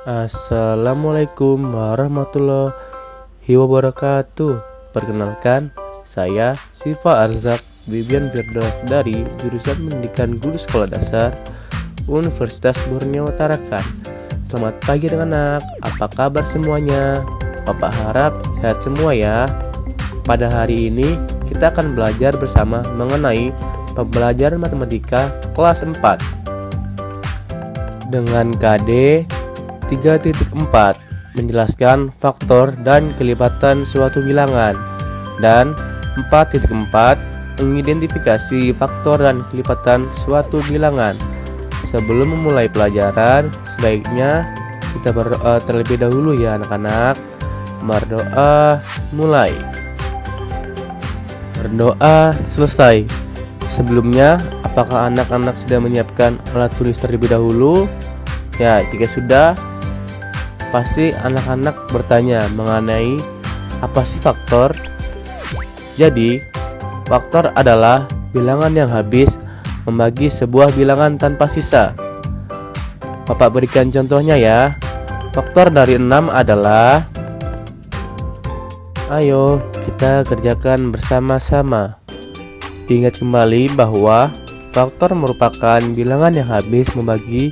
Assalamualaikum warahmatullahi wabarakatuh. Perkenalkan, saya Siva Arzak Bibian Firdaus dari jurusan Pendidikan Guru Sekolah Dasar Universitas Borneo Tarakan. Selamat pagi anak-anak, apa kabar semuanya? Papa harap sehat semua ya. Pada hari ini kita akan belajar bersama mengenai pembelajaran matematika kelas 4 dengan KD 3.4 menjelaskan faktor dan kelipatan suatu bilangan, dan 4.4 mengidentifikasi faktor dan kelipatan suatu bilangan. Sebelum memulai pelajaran, sebaiknya kita berdoa terlebih dahulu ya anak-anak. Berdoa mulai. Berdoa selesai. Sebelumnya, apakah anak-anak sudah menyiapkan alat tulis terlebih dahulu? Ya, jika sudah, pasti anak-anak bertanya mengenai apa sih faktor. Jadi, faktor adalah bilangan yang habis membagi sebuah bilangan tanpa sisa. Bapak berikan contohnya ya. Faktor dari 6 adalah, ayo kita kerjakan bersama-sama. Ingat kembali bahwa faktor merupakan bilangan yang habis membagi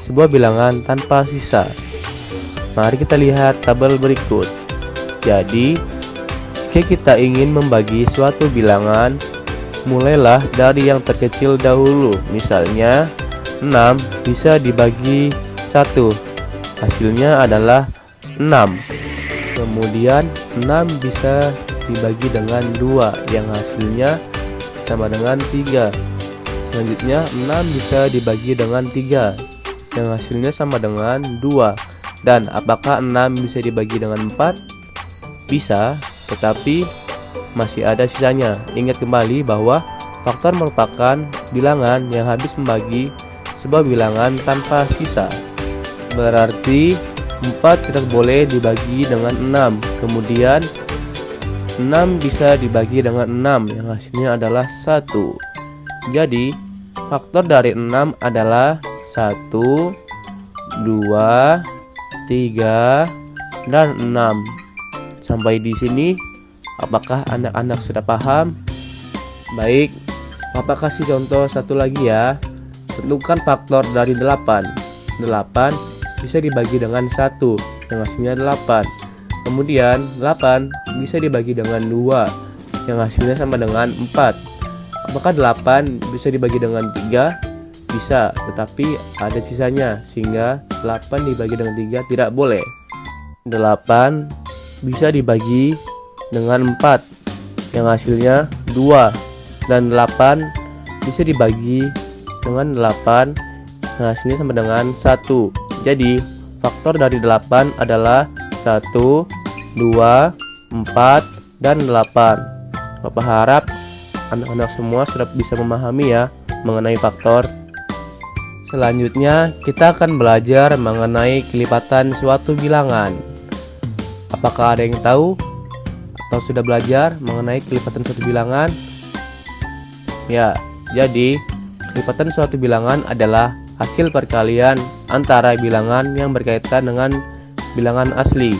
sebuah bilangan tanpa sisa. Mari kita lihat tabel berikut. Jadi, jika kita ingin membagi suatu bilangan, mulailah dari yang terkecil dahulu. Misalnya, 6 bisa dibagi 1. Hasilnya adalah 6. Kemudian, 6 bisa dibagi dengan 2, yang hasilnya sama dengan 3. Selanjutnya 6 bisa dibagi dengan 3, yang hasilnya sama dengan 2. Dan apakah 6 bisa dibagi dengan 4? Bisa, tetapi masih ada sisanya. Ingat kembali bahwa faktor merupakan bilangan yang habis membagi sebuah bilangan tanpa sisa. Berarti 4 tidak boleh dibagi dengan 6. Kemudian 6 bisa dibagi dengan 6, yang hasilnya adalah 1. Jadi, faktor dari 6 adalah 1, 2, 3, dan 6. Sampai di sini, apakah anak-anak sudah paham? Baik, Papa kasih contoh satu lagi ya. Tentukan faktor dari 8. 8 bisa dibagi dengan 1, yang hasilnya 8. Kemudian 8 bisa dibagi dengan 2, yang hasilnya sama dengan 4. Apakah 8 bisa dibagi dengan 3? Bisa, tetapi ada sisanya, sehingga 8 dibagi dengan 3 tidak boleh. 8 bisa dibagi dengan 4, yang hasilnya 2. Dan 8 bisa dibagi dengan 8, yang hasilnya sama dengan 1. Jadi, faktor dari 8 adalah 1, 2, 4, dan 8. Bapak harap anak-anak semua sudah bisa memahami ya mengenai faktor. Selanjutnya kita akan belajar mengenai kelipatan suatu bilangan. Apakah ada yang tahu atau sudah belajar mengenai kelipatan suatu bilangan? Ya, jadi kelipatan suatu bilangan adalah hasil perkalian antara bilangan yang berkaitan dengan bilangan asli.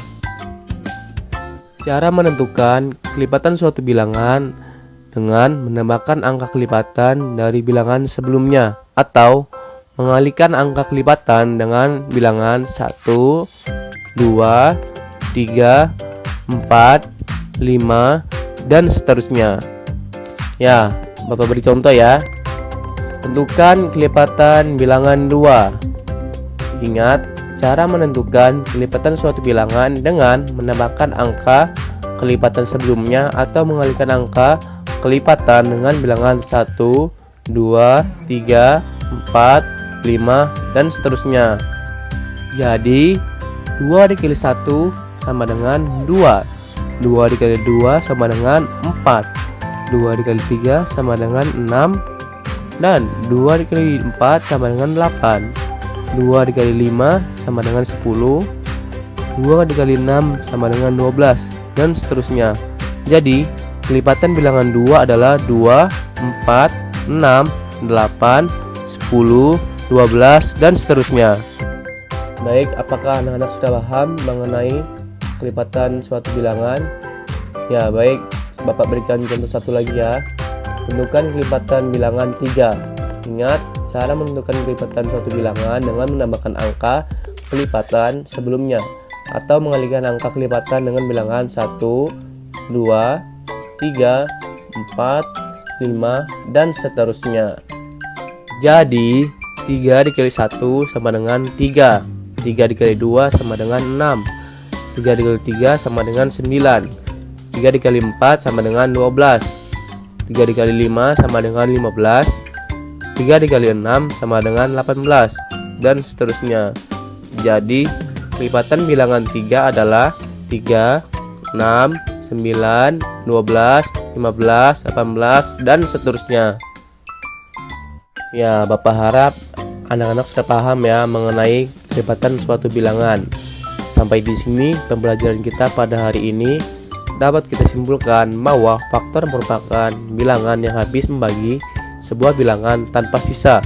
Cara menentukan kelipatan suatu bilangan dengan menambahkan angka kelipatan dari bilangan sebelumnya, atau mengalihkan angka kelipatan dengan bilangan 1, 2, 3, 4, 5, dan seterusnya. Ya, Bapak beri contoh ya. Tentukan kelipatan bilangan 2. Ingat, cara menentukan kelipatan suatu bilangan dengan menambahkan angka kelipatan sebelumnya atau mengalihkan angka kelipatan dengan bilangan 1, 2, 3, 4, 5, dan seterusnya. Jadi, 2 dikali 1 sama dengan 2. 2 dikali 2 sama dengan 4. 2 dikali 3 sama dengan 6. Dan 2 dikali 4 sama dengan 8. 2 dikali 5 sama dengan 10. 2 dikali 6 sama dengan 12, dan seterusnya. Jadi, kelipatan bilangan 2 adalah 2, 4, 6, 8, 10, 12, dan seterusnya. Baik, apakah anak-anak sudah paham mengenai kelipatan suatu bilangan? Ya, baik. Bapak berikan contoh satu lagi ya. Tentukan kelipatan bilangan 3. Ingat, cara menentukan kelipatan suatu bilangan dengan menambahkan angka kelipatan sebelumnya atau mengalihkan angka kelipatan dengan bilangan 1, 2, 3, 4, 5, dan seterusnya. Jadi, 3 dikali 1 sama dengan 3. 3 dikali 2 sama dengan 6. 3 dikali 3 sama dengan 9. 3 dikali 4 sama dengan 12. 3 dikali 5 sama dengan 15. 3 dikali 6 sama dengan 18. Dan seterusnya. Jadi, kelipatan bilangan 3 adalah 3, 6, 9, 12, 15, 18, dan seterusnya. Ya, Bapak harap anak-anak sudah paham ya mengenai kelipatan suatu bilangan. Sampai di sini pembelajaran kita pada hari ini. Dapat kita simpulkan bahwa faktor merupakan bilangan yang habis membagi sebuah bilangan tanpa sisa.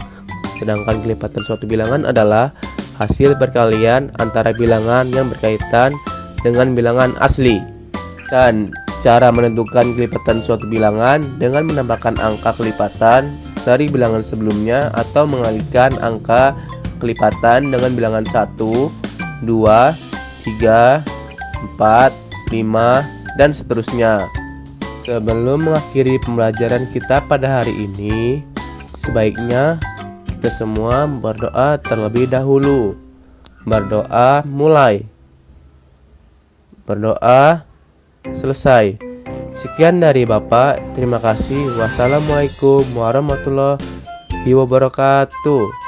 Sedangkan kelipatan suatu bilangan adalah hasil perkalian antara bilangan yang berkaitan dengan bilangan asli. Dan cara menentukan kelipatan suatu bilangan dengan menambahkan angka kelipatan dari bilangan sebelumnya atau mengalihkan angka kelipatan dengan bilangan 1, 2, 3, 4, 5, dan seterusnya. Sebelum mengakhiri pembelajaran kita pada hari ini, sebaiknya kita semua berdoa terlebih dahulu. Berdoa mulai. Berdoa selesai. Sekian dari Bapak. Terima kasih. Wassalamualaikum warahmatullahi wabarakatuh.